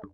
Hey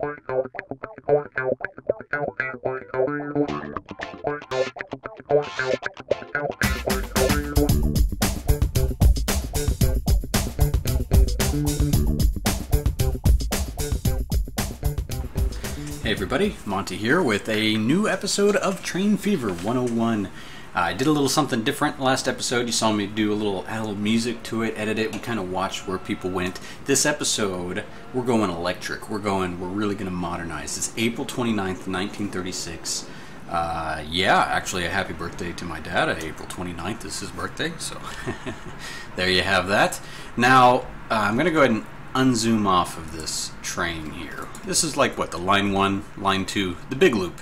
everybody, Monte here with a new episode of Train Fever 101. I did a little something different last episode. You saw me do add a little music to it, edit it. We kind of watched where people went. This episode, we're going electric. We're really going to modernize. It's April 29th, 1936. Yeah, actually a happy birthday to my dad. April 29th is his birthday, so there you have that. Now, I'm going to go ahead and unzoom off of this train here. This is like what, the line 1, line 2, the big loop.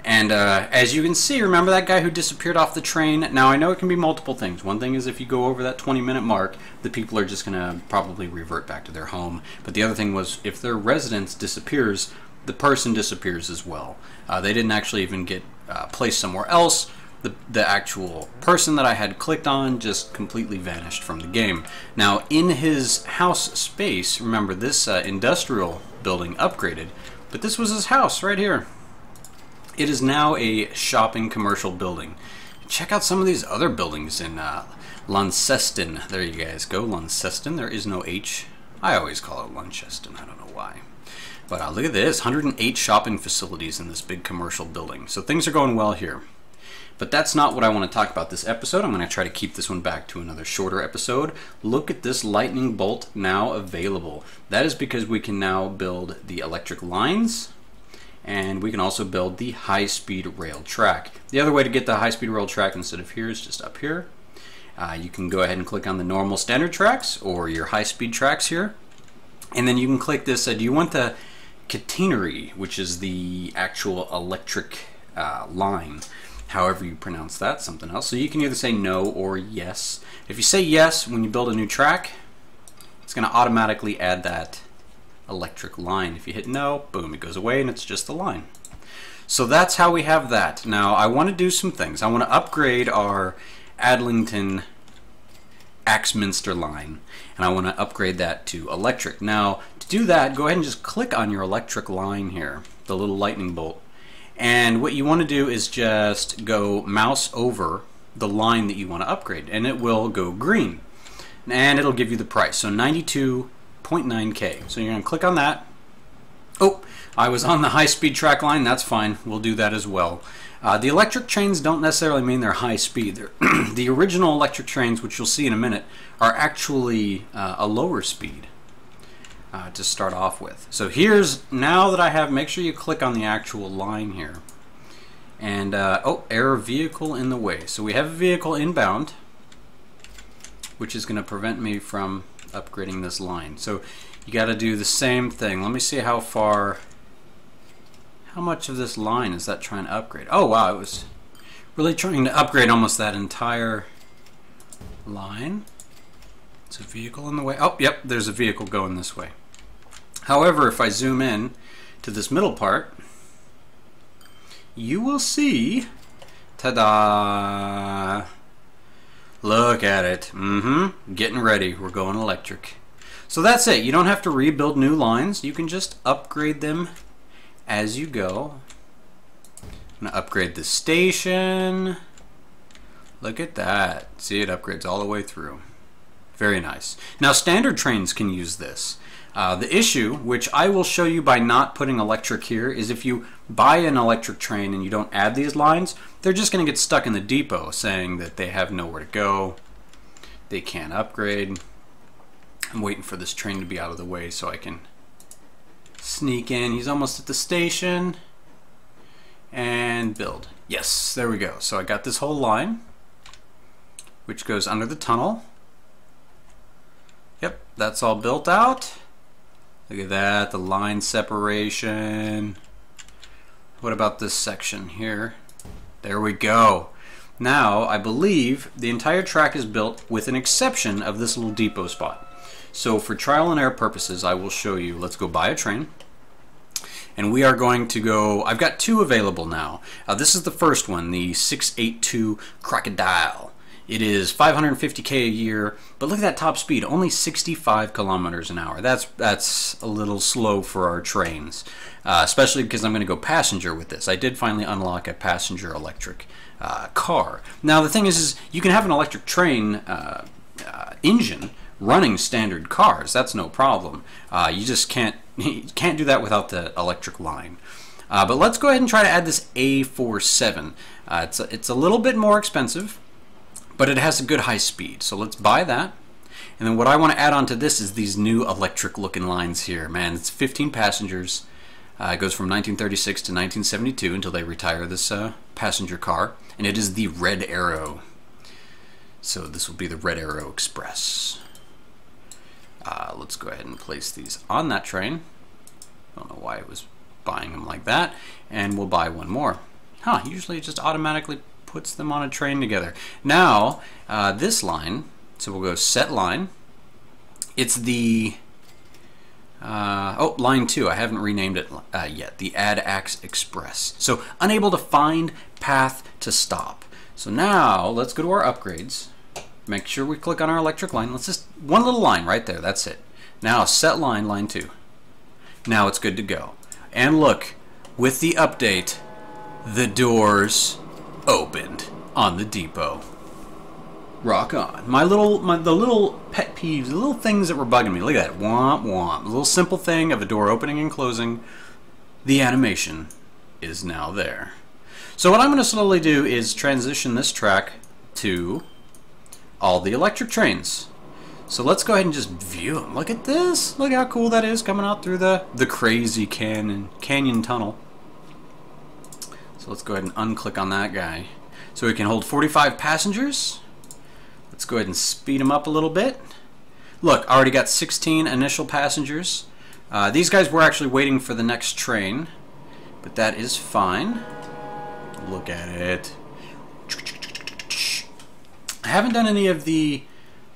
And as you can see, remember that guy who disappeared off the train? Now I know it can be multiple things. One thing is if you go over that 20-minute mark, the people are just going to probably revert back to their home. But the other thing was if their residence disappears, the person disappears as well. They didn't actually even get placed somewhere else. The actual person that I had clicked on just completely vanished from the game. Now, in his house space, remember this industrial building upgraded, but this was his house right here. It is now a shopping commercial building. Check out some of these other buildings in Launceston. There you guys go, Launceston. There is no H. I always call it Launceston. I don't know why. But look at this, 108 shopping facilities in this big commercial building. So things are going well here. But that's not what I want to talk about this episode. I'm going to try to keep this one back to another shorter episode. Look at this lightning bolt now available. That is because we can now build the electric lines, and we can also build the high-speed rail track. The other way to get the high-speed rail track instead of here is just up here. You can go ahead and click on the normal standard tracks or your high-speed tracks here. And then you can click this, do you want the catenary, which is the actual electric line. However you pronounce that, something else. So you can either say no or yes. If you say yes when you build a new track, it's going to automatically add that electric line. If you hit no, boom, it goes away and it's just the line. So that's how we have that. Now I want to do some things. I want to upgrade our Adlington Axminster line, and I want to upgrade that to electric. Now to do that, go ahead and just click on your electric line here, the little lightning bolt. And what you want to do is just go mouse over the line that you want to upgrade, and it will go green. And it'll give you the price. So 92.9K. So you're going to click on that. Oh, I was on the high-speed track line. That's fine. We'll do that as well. The electric trains don't necessarily mean they're high speed. The original electric trains, which you'll see in a minute, are actually a lower speed. To start off with. So here's, now that I have, make sure you click on the actual line here. And, oh, error vehicle in the way. So we have a vehicle inbound, which is going to prevent me from upgrading this line. So you got to do the same thing. Let me see how much of this line is that trying to upgrade? Oh wow, it was really trying to upgrade almost that entire line. It's a vehicle in the way. Oh, yep, there's a vehicle going this way. However, if I zoom in to this middle part, you will see, ta-da! Look at it. Getting ready. We're going electric. So that's it. You don't have to rebuild new lines. You can just upgrade them as you go. I'm going to upgrade the station. Look at that. See, it upgrades all the way through. Very nice. Now standard trains can use this. The issue, which I will show you by not putting electric here, is if you buy an electric train and you don't add these lines, they're just going to get stuck in the depot saying that they have nowhere to go, they can't upgrade. I'm waiting for this train to be out of the way so I can sneak in. He's almost at the station. And build. Yes, there we go. So I got this whole line, which goes under the tunnel. Yep, that's all built out. Look at that, the line separation. What about this section here? There we go. Now, I believe the entire track is built with an exception of this little depot spot. So for trial and error purposes, I will show you. Let's go buy a train. And we are going to go, I've got two available now. This is the first one, the 682 Crocodile. It is 550k a year, but look at that top speed, only 65 kilometers an hour. That's a little slow for our trains, especially because I'm going to go passenger with this. I did finally unlock a passenger electric car. Now the thing is you can have an electric train engine running standard cars. That's no problem. You just can't do that without the electric line. But let's go ahead and try to add this A47. It's a little bit more expensive, but it has a good high speed. So let's buy that. And then what I want to add on to this is these new electric looking lines here. Man, it's 15 passengers. It goes from 1936 to 1972 until they retire this passenger car. And it is the Red Arrow. So this will be the Red Arrow Express. Let's go ahead and place these on that train. I don't know why it was buying them like that. And we'll buy one more. Usually it just automatically puts them on a train together. Now, this line, so we'll go set line. It's the, line 2. I haven't renamed it yet. The Add-Ax Express. So, unable to find path to stop. So now, let's go to our upgrades. Make sure we click on our electric line. Let's just, one little line right there, that's it. Now, set line, line 2. Now it's good to go. And look, with the update, the doors opened on the depot. Rock on. The little pet peeves, the little things that were bugging me. Look at that. Womp womp. A little simple thing of a door opening and closing. The animation is now there. So what I'm going to slowly do is transition this track to all the electric trains. So let's go ahead and just view them. Look at this. Look how cool that is coming out through the crazy canyon tunnel. So let's go ahead and unclick on that guy. So we can hold 45 passengers. Let's go ahead and speed them up a little bit. Look, I already got 16 initial passengers. These guys were actually waiting for the next train, but that is fine. Look at it. I haven't done any of the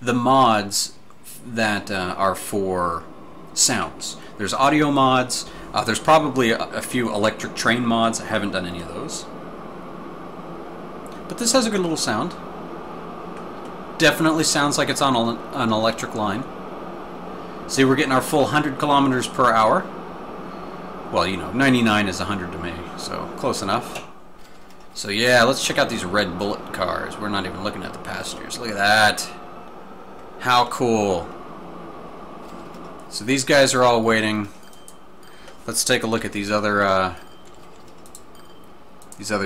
mods that are for sounds. There's audio mods. There's probably a few electric train mods. I haven't done any of those. But this has a good little sound. Definitely sounds like it's on an electric line. See, we're getting our full 100 kilometers per hour. Well, you know, 99 is 100 to me, so close enough. So yeah, let's check out these red bullet cars. We're not even looking at the passengers. Look at that. How cool. So these guys are all waiting. Let's take a look at these other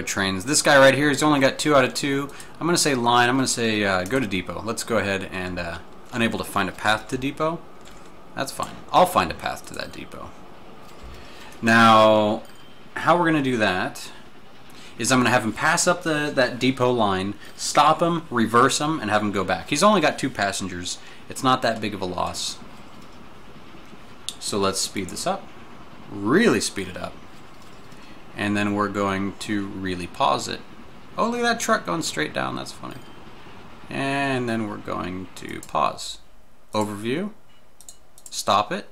trains. This guy right here, he's only got 2 out of 2. I'm going to say line. I'm going to say go to depot. Let's go ahead and unable to find a path to depot. That's fine. I'll find a path to that depot. Now, how we're going to do that is I'm going to have him pass up that depot line, stop him, reverse him, and have him go back. He's only got 2 passengers. It's not that big of a loss. So let's speed this up. Really speed it up. And then we're going to really pause it. Oh, look at that truck going straight down. That's funny. And then we're going to pause. Overview. Stop it.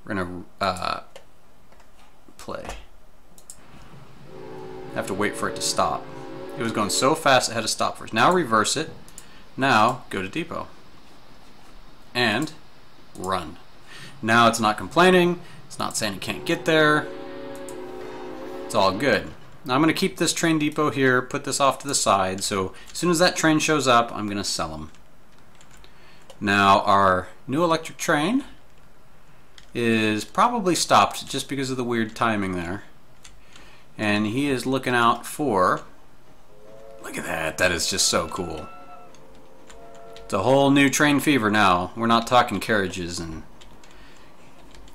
We're going to play. Have to wait for it to stop. It was going so fast it had to stop first. Now reverse it. Now go to depot. And run. Now it's not complaining. It's not saying it can't get there. It's all good. Now I'm going to keep this train depot here, put this off to the side, so as soon as that train shows up, I'm going to sell them. Now our new electric train is probably stopped just because of the weird timing there. And he is looking out for, look at that, that is just so cool. It's a whole new train fever now. We're not talking carriages and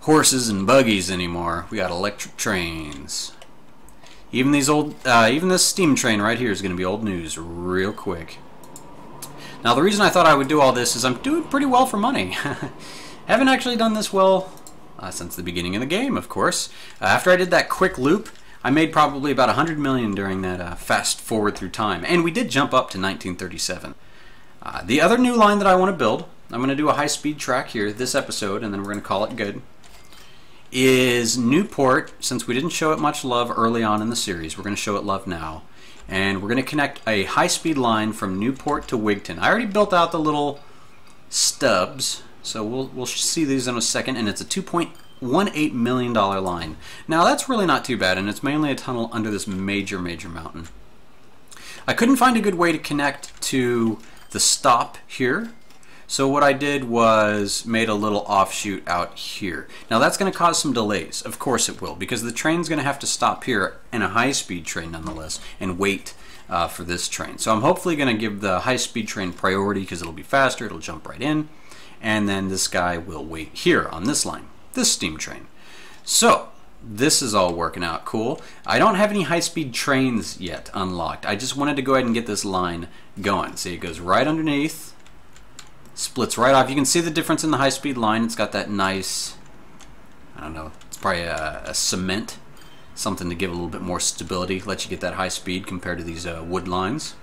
horses and buggies anymore. We got electric trains. Even these old, even this steam train right here is going to be old news real quick. Now the reason I thought I would do all this is I'm doing pretty well for money. Haven't actually done this well since the beginning of the game, of course. After I did that quick loop, I made probably about 100 million during that fast forward through time. And we did jump up to 1937. The other new line that I want to build, I'm going to do a high-speed track here this episode, and then we're going to call it good, is Newport. Since we didn't show it much love early on in the series, we're going to show it love now. And we're going to connect a high-speed line from Newport to Wigton. I already built out the little stubs, so we'll see these in a second, and it's a $2.18 million line. Now that's really not too bad, and it's mainly a tunnel under this major mountain. I couldn't find a good way to connect to the stop here, so what I did was made a little offshoot out here. Now that's going to cause some delays. Of course it will, because the train's going to have to stop here, and a high-speed train nonetheless, and wait for this train. So I'm hopefully going to give the high-speed train priority because it'll be faster, it'll jump right in, and then this guy will wait here on this line, this steam train. So this is all working out cool. I don't have any high-speed trains yet unlocked. I just wanted to go ahead and get this line going. See, it goes right underneath, splits right off. You can see the difference in the high-speed line. It's got that nice, I don't know, it's probably a cement, something to give a little bit more stability, let you get that high speed compared to these wood lines.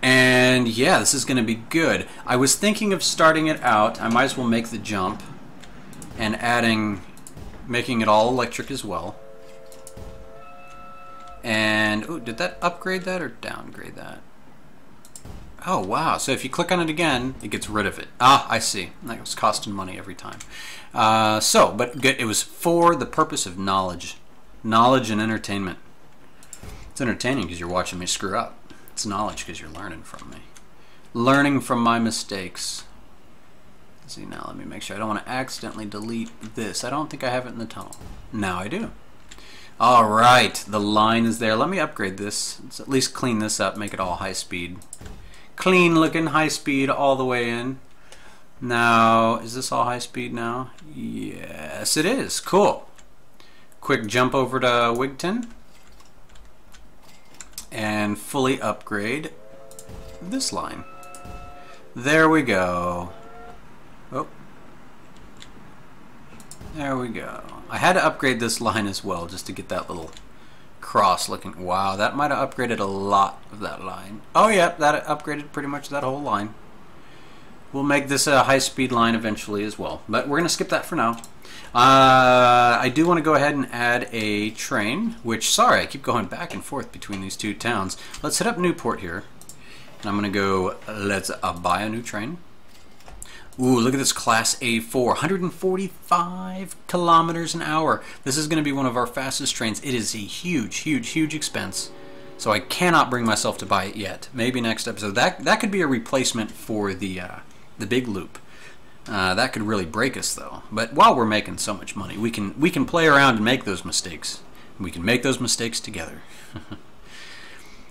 And yeah, this is going to be good. I was thinking of starting it out, I might as well make the jump, and making it all electric as well. And, ooh, did that upgrade that or downgrade that? Oh wow, so if you click on it again, it gets rid of it. Ah, I see. That was costing money every time. But good, it was for the purpose of knowledge. Knowledge and entertainment. It's entertaining because you're watching me screw up. It's knowledge because you're learning from me. Learning from my mistakes. Let's see, now let me make sure I don't want to accidentally delete this. I don't think I have it in the tunnel. Now I do. Alright, the line is there. Let me upgrade this. Let's at least clean this up, make it all high speed. Clean looking, high speed all the way in. Now, is this all high speed now? Yes, it is. Cool. Quick jump over to Wigton and fully upgrade this line. There we go. Oh. There we go. I had to upgrade this line as well just to get that little cross looking. Wow, that might have upgraded a lot of that line. Oh yeah, that upgraded pretty much that whole line. We'll make this a high-speed line eventually as well, but we're going to skip that for now. I do want to go ahead and add a train, which, sorry, I keep going back and forth between these two towns. Let's hit up Newport here, and I'm going to go, let's buy a new train. Ooh, look at this Class A4, 145 kilometers an hour. This is going to be one of our fastest trains. It is a huge expense, so I cannot bring myself to buy it yet. Maybe next episode. That could be a replacement for the big loop. That could really break us though. But while we're making so much money, we can play around and make those mistakes. We can make those mistakes together.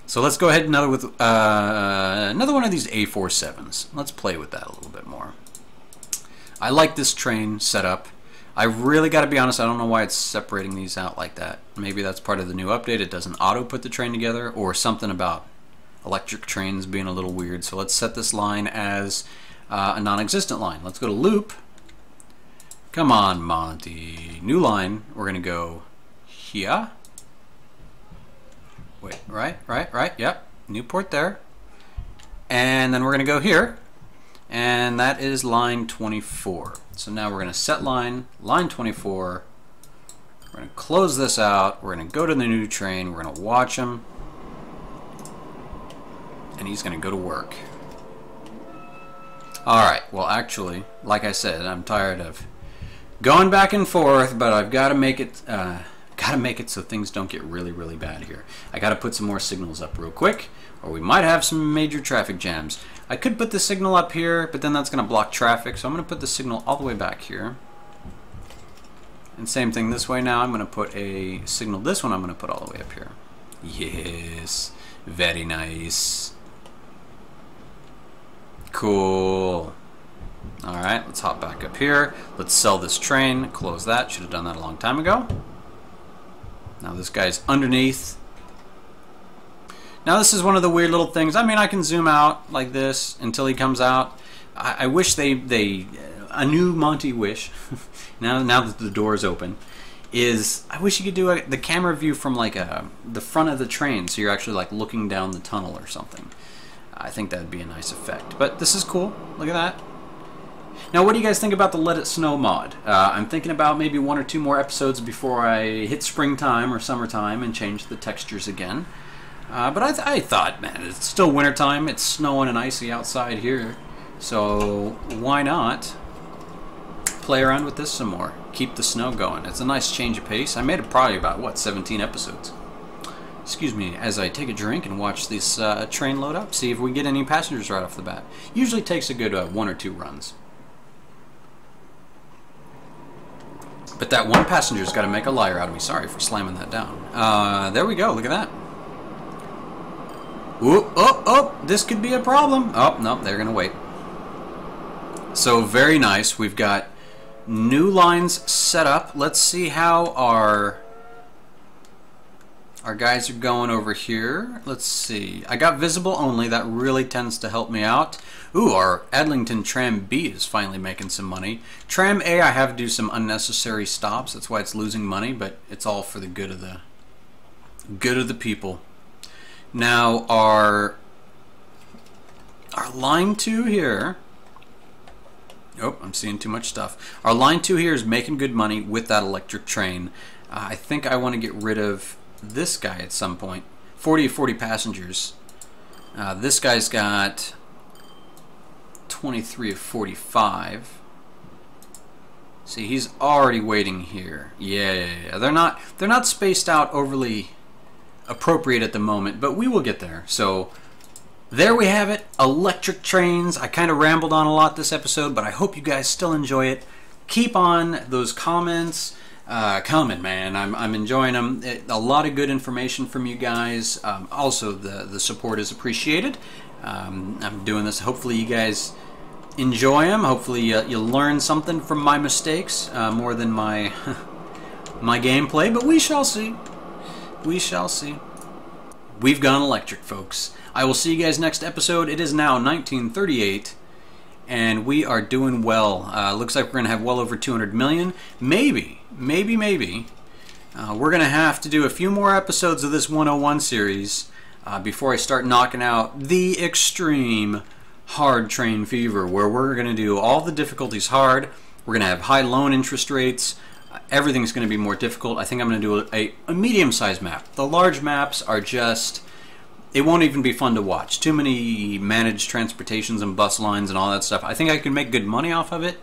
So let's go ahead another one of these A47s. Let's play with that a little bit more. I like this train setup. I really got to be honest, I don't know why it's separating these out like that. Maybe that's part of the new update. It doesn't auto put the train together, or something about electric trains being a little weird. So let's set this line as a non-existent line. Let's go to loop. Come on, Monte. New line. We're going to go here. Wait, right, yep. Newport there. And then we're going to go here. And that is line 24. So now we're going to set line 24. We're going to close this out. We're going to go to the new train. We're going to watch him. And he's going to go to work. Alright, well actually, like I said, I'm tired of going back and forth, but I've got to make it so things don't get really bad here. I got to put some more signals up real quick, or we might have some major traffic jams. I could put the signal up here, but then that's going to block traffic, so I'm going to put the signal all the way back here. And same thing this way now. I'm going to put a signal, this one I'm going to put all the way up here. Yes, very nice. Cool. Alright, let's hop back up here. Let's sell this train. Close that. Should have done that a long time ago. Now this guy's underneath. Now this is one of the weird little things. I mean, I can zoom out like this until he comes out. I wish a new Monte wish, now that the door is open, is I wish you could do the camera view from like the front of the train, so you're actually like looking down the tunnel or something. I think that'd be a nice effect. But this is cool. Look at that. Now, what do you guys think about the Let It Snow mod? I'm thinking about maybe 1 or 2 more episodes before I hit springtime or summertime and change the textures again. But I thought, man, it's still wintertime. It's snowing and icy outside here. So why not play around with this some more? Keep the snow going. It's a nice change of pace. I made it probably about, what, 17 episodes. Excuse me, as I take a drink and watch this train load up, see if we get any passengers right off the bat. Usually takes a good 1 or 2 runs. But that one passenger's got to make a liar out of me. Sorry for slamming that down. There we go, look at that. Ooh, oh, this could be a problem. Oh, no, they're going to wait. So very nice. We've got new lines set up. Let's see how our guys are going over here. Let's see. I got visible only. That really tends to help me out. Ooh, our Adlington Tram B is finally making some money. Tram A, I have to do some unnecessary stops. That's why it's losing money, but it's all for the good of the people. Now our line 2 here. Oh, I'm seeing too much stuff. Our line 2 here is making good money with that electric train. I think I want to get rid of this guy at some point. 40 passengers. This guy's got 23 of 45. See, he's already waiting here. Yeah. They're not spaced out overly appropriate at the moment, but we will get there. So there we have it, electric trains. I kind of rambled on a lot this episode, but I hope you guys still enjoy it. Keep on those comments coming, man. I'm enjoying them. A lot of good information from you guys. Also, the support is appreciated. I'm doing this. Hopefully, you guys enjoy them. Hopefully, you learn something from my mistakes more than my my gameplay. But we shall see. We shall see. We've gone electric, folks. I will see you guys next episode. It is now 1938, and we are doing well. Looks like we're going to have well over 200 million. Maybe. We're going to have to do a few more episodes of this 101 series before I start knocking out the extreme hard train fever, where we're going to do all the difficulties hard. We're going to have high loan interest rates. Everything's going to be more difficult. I think I'm going to do a medium-sized map. The large maps are just, it won't even be fun to watch. Too many managed transportations and bus lines and all that stuff. I think I can make good money off of it.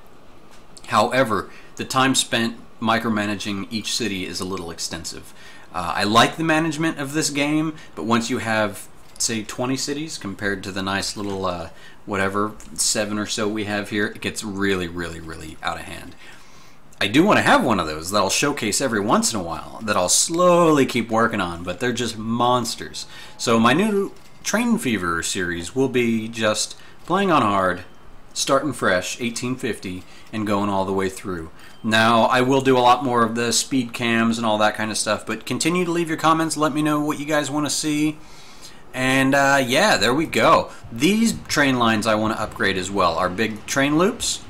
However, the time spent micromanaging each city is a little extensive. I like the management of this game, but once you have, say, 20 cities compared to the nice little, whatever, 7 or so we have here, it gets really out of hand. I do want to have one of those that I'll showcase every once in a while, that I'll slowly keep working on, but they're just monsters. So my new Train Fever series will be just playing on hard, starting fresh, 1850, and going all the way through. Now, I will do a lot more of the speed cams and all that kind of stuff, but continue to leave your comments, let me know what you guys want to see. And yeah, there we go. These train lines I want to upgrade as well. Our big train loops.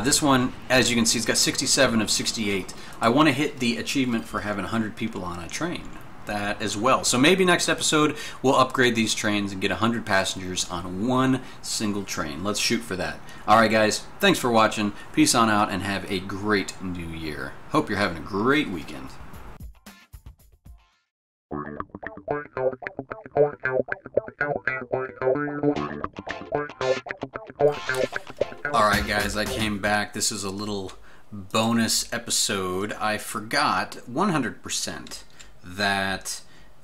This one, as you can see, it's got 67 of 68. I want to hit the achievement for having 100 people on a train. That as well. So maybe next episode we'll upgrade these trains and get 100 passengers on one single train. Let's shoot for that. Alright guys, thanks for watching. Peace on out and have a great new year. Hope you're having a great weekend. Alright guys, I came back. This is a little bonus episode. I forgot 100% that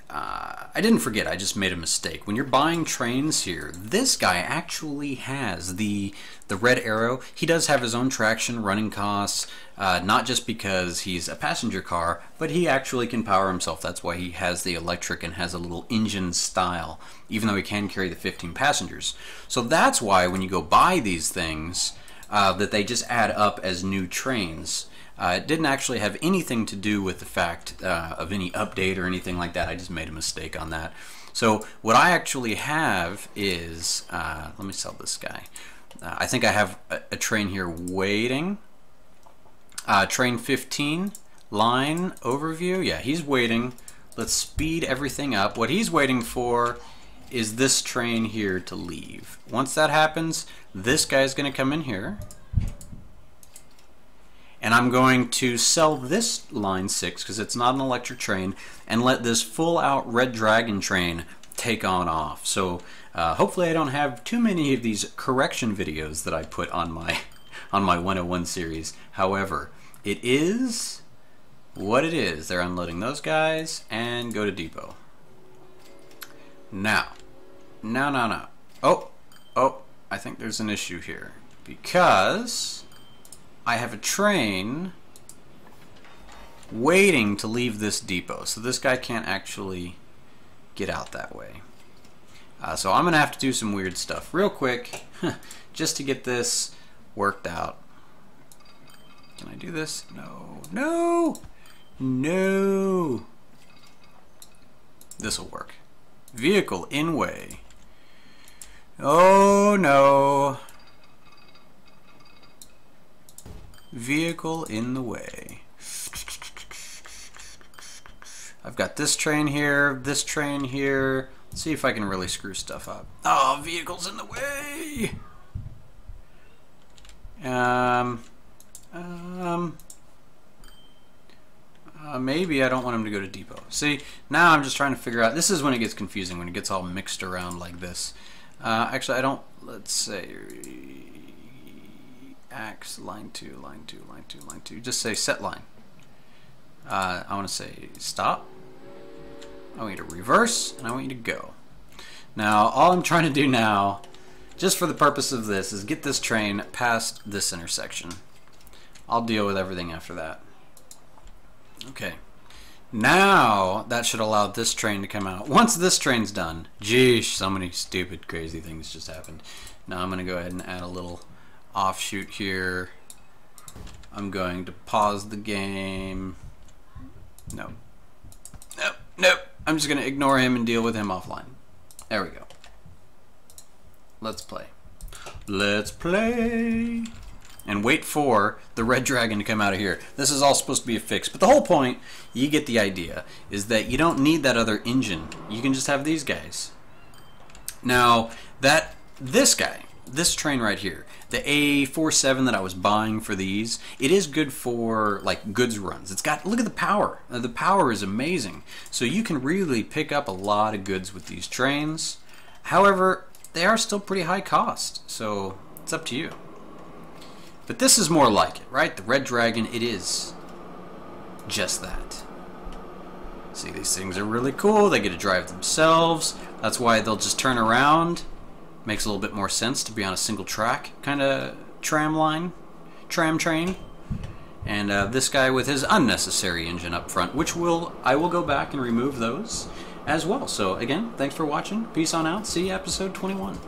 I didn't forget, I just made a mistake. When you're buying trains here, this guy actually has the red arrow. He does have his own traction, running costs, not just because he's a passenger car, but he actually can power himself. That's why he has the electric and has a little engine style, even though he can carry the 15 passengers. So that's why when you go buy these things, that they just add up as new trains. It didn't actually have anything to do with the fact of any update or anything like that. I just made a mistake on that. So what I actually have is, let me sell this guy. I think I have a train here waiting. Train 15, line overview. Yeah, he's waiting. Let's speed everything up. What he's waiting for is this train here to leave. Once that happens, this guy's going to come in here. And I'm going to sell this line 6 because it's not an electric train, and let this full out Red Dragon train take on off. So hopefully I don't have too many of these correction videos that I put on my 101 series. However, it is what it is. They're unloading those guys and go to depot. Now. Oh, I think there's an issue here because I have a train waiting to leave this depot. So this guy can't actually get out that way. So I'm going to have to do some weird stuff real quick just to get this worked out. Can I do this? No. This will work. Vehicle in way. Oh no. Vehicle in the way. I've got this train here, this train here. Let's see if I can really screw stuff up. Oh, vehicle's in the way. Maybe I don't want him to go to depot. See, now I'm just trying to figure out. This is when it gets confusing, when it gets all mixed around like this. Actually, I don't. Let's say axe line 2, line 2, line 2, line 2. Just say set line. I want to say stop. I want you to reverse, and I want you to go. Now, all I'm trying to do now, just for the purpose of this, is get this train past this intersection. I'll deal with everything after that. Okay. Now, that should allow this train to come out. Once this train's done, geesh, so many stupid, crazy things just happened. Now I'm going to go ahead and add a little offshoot here. I'm going to pause the game. Nope. I'm just going to ignore him and deal with him offline. There we go. Let's play. Let's play. And wait for the Red Dragon to come out of here. This is all supposed to be a fix. But the whole point, you get the idea, is that you don't need that other engine. You can just have these guys. Now, this guy, this train right here, the A47 that I was buying for these, it is good for like goods runs. It's got, look at the power. The power is amazing. So you can really pick up a lot of goods with these trains. However, they are still pretty high cost. So it's up to you. But this is more like it, right? The Red Dragon, it is just that. See, these things are really cool. They get to drive themselves. That's why they'll just turn around. Makes a little bit more sense to be on a single track kind of tram train. And this guy with his unnecessary engine up front, which I will go back and remove those as well. So again, thanks for watching. Peace on out. See you episode 21.